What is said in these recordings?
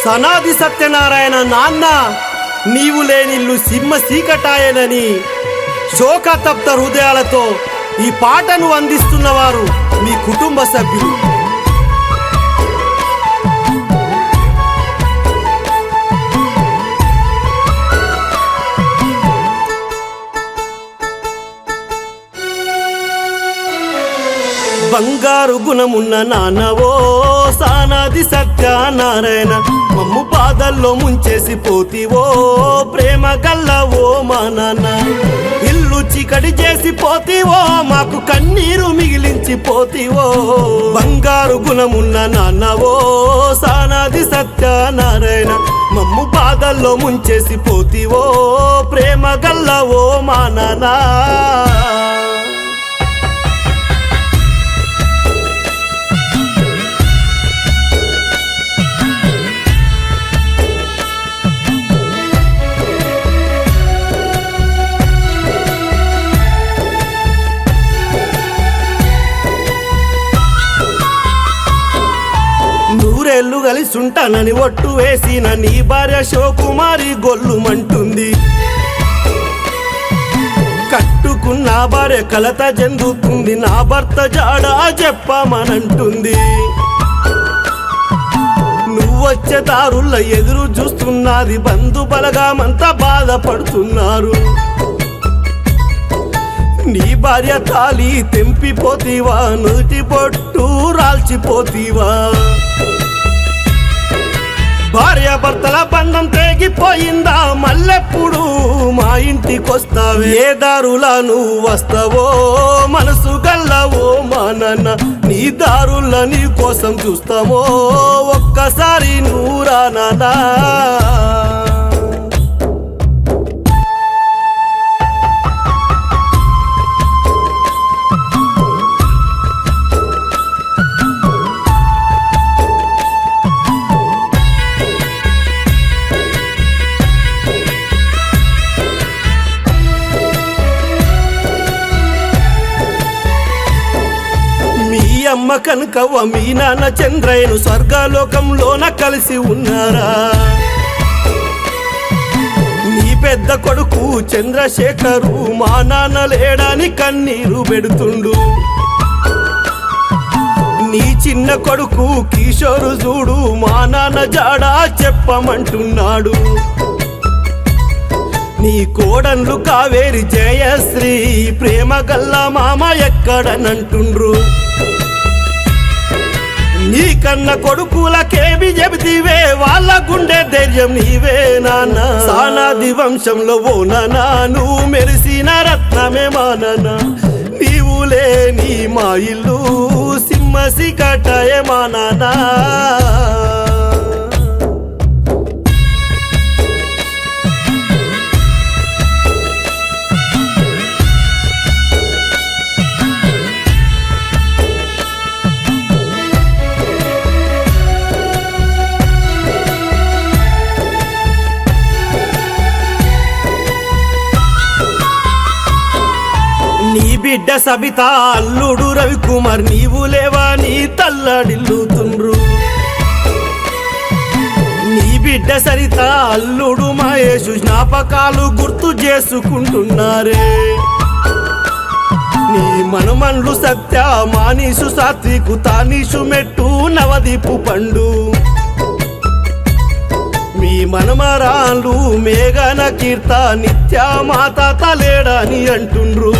సనాది సత్యనారాయణ నాన్న నీవు లేనిల్లు సింహ సీకటాయనని శోకతప్త హృదయాలతో ఈ పాటను అందిస్తున్నవారు మీ కుటుంబ సభ్యులు. బంగారు గుణమున్న నాన్నవో సానాది సత్యనారాయణ, మమ్ము బాధల్లో ముంచేసి పోతివో ప్రేమ గల్లవో మా నాన్న. ఇల్లు చికడి చేసి పోతివో మాకు కన్నీరు మిగిలించి పోతివో. బంగారు గుణమున్న నాన్నవో సానాది సత్యనారాయణ, మమ్ము బాధల్లో ముంచేసి పోతివో ప్రేమ గల్లవో మా నాన్న. నూరేళ్లు కలిసుంటానని ఒట్టు వేసిన నీ భార్య శోకుమారి గొల్లుమంటుంది. కట్టుకున్న భార్య కలత చెందుతుంది, నా భర్త జాడా చెప్పమనంటుంది. నువ్వొచ్చే దారుల్లో ఎదురు చూస్తున్నది బంధు బలగామంతా బాధపడుతున్నారు. నీ భార్య తాలి తెంపిపోతీవా, నుదుటి పొట్టు రాల్చిపోతీవా. భార్య భర్తల బంధం తెగిపోయిందా, మళ్ళెప్పుడు మా ఇంటికొస్తావే. ఏ దారులా నువ్వు వస్తావో మనసు గల్లవో మా నాన్న, నీ దారుల నీ కోసం చూస్తామో ఒక్కసారి నువ్వు రా నాన్నా. అమ్మ కనకవ్వ మీ నాన్న చంద్రయ్యను స్వర్గలోకంలోన కలిసి ఉన్నారా. నీ పెద్ద కొడుకు చంద్రశేఖరు మా నాన్న లేడని కన్నీరు పెడుతుండు. నీ చిన్న కొడుకు కిషోరు చూడు మా నాన్న జాడా చెప్పమంటున్నాడు. నీ కోడన్లు కావేరి జయశ్రీ ప్రేమ గల్లా మామ ఎక్కడనంటుండ్రు. నీ కన్న కొడుకులకేమి చెబితివే, వాళ్ళ గుండె ధైర్యం నీవే నాన్న. సానాది వంశంలో ఓ నాన్న నువ్వు మెరిసిన రత్నమే మా నాన్న. నీవు లేని మా ఇల్లు సింహ సీకటాయే మా నాన్న. నీ బిడ్డ సబిత అల్లుడు రవికుమార్ నీవు లేవా నీ తల్లడిల్లుతుండ్రు. నీ బిడ్డ సరిత అల్లుడు మహేషు జ్ఞాపకాలు గుర్తు చేసుకుంటున్నారే. నీ మనుమన్లు సత్య మానీసు సాత్వికు తానీసు మెట్టు నవదీపు పండు. మీ మనమరాళ్ళు మేఘన కీర్త నిత్య మాత తలేడని అంటుండ్రు.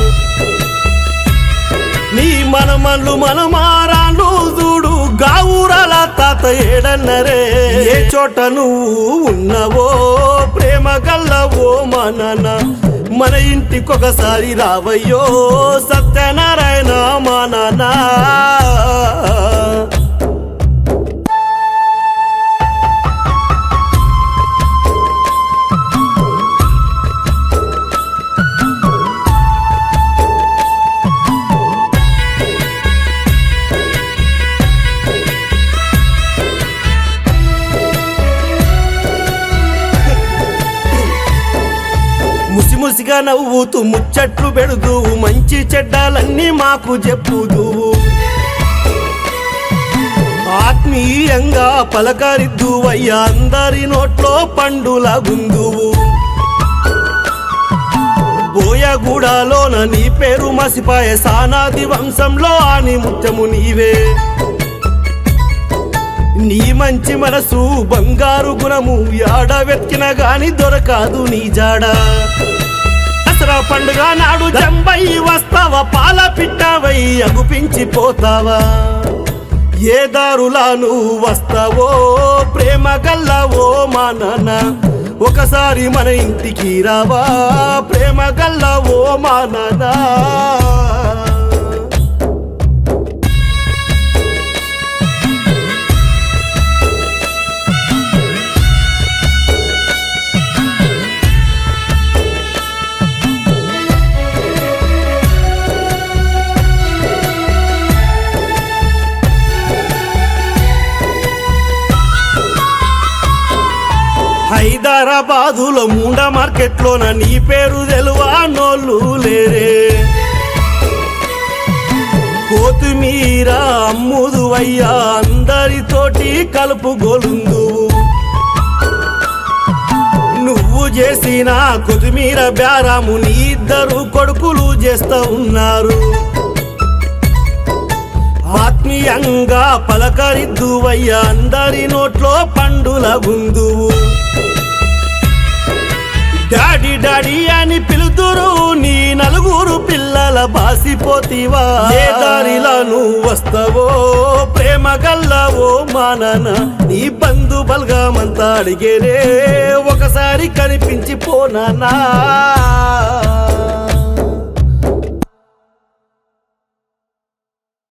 నీ మనమన్లు మనమారాళ్ళు చూడు గావురాల తాత ఏడన్నరే. ఏ చోట నువ్వు ఉన్నవో ప్రేమ గల్లవో మా నాన్న, మన ఇంటికొకసారి రావయ్యో సత్యనారాయణ మా నాన్న. ముసిముసిగా నవ్వుతూ ముచ్చట్లు పెడుతూ మంచి చెడ్డాలన్నీ మాకు చెప్పుదు. ఆత్మీయంగా పలకరిద్దువయ్యా అందరి నోట్లో పండుల గుందువు బోయగూడలోన నీ పేరు మసిపాయ సానాది వంశంలో ఆని ముత్యము నీవే నీ మంచి మనసు బంగారు గుణము యాడ వెతికిన గాని దొరకాదు నీ జాడ దసరా పండుగ నాడు జంబై వస్తావా పాల పిట్టవై అగుపించిపోతావా ఏ దారులా నువ్వు వస్తావో ప్రేమ గల్లవో మా నాన్న ఒకసారి మన ఇంటికి రావా ప్రేమ గల్లవో మా నాన్న హైదరాబాదులో ముండ మార్కెట్లోన నీ పేరు తెలువా నోళ్ళు లేరే కొత్తిమీర అమ్ముదువయ్యా అందరితోటి కలుపుగోలుందు నువ్వు చేసిన కొత్తిమీర బేరాము నీ ఇద్దరు కొడుకులు చేస్తా ఉన్నారు ఆత్మీయంగా పలకరిద్దువయ్యా అందరి నోట్లో పండుల గుందువు డాడీ డాడీ అని పిలుతురు నీ నలుగురు పిల్లల బాసిపోతివా ఏ దారిలా నువ్వు వస్తావో ప్రేమ గల్లవో మా నాన్న నీ బంధు బల్గమంతా అడిగేరే ఒకసారి కనిపించి పోనా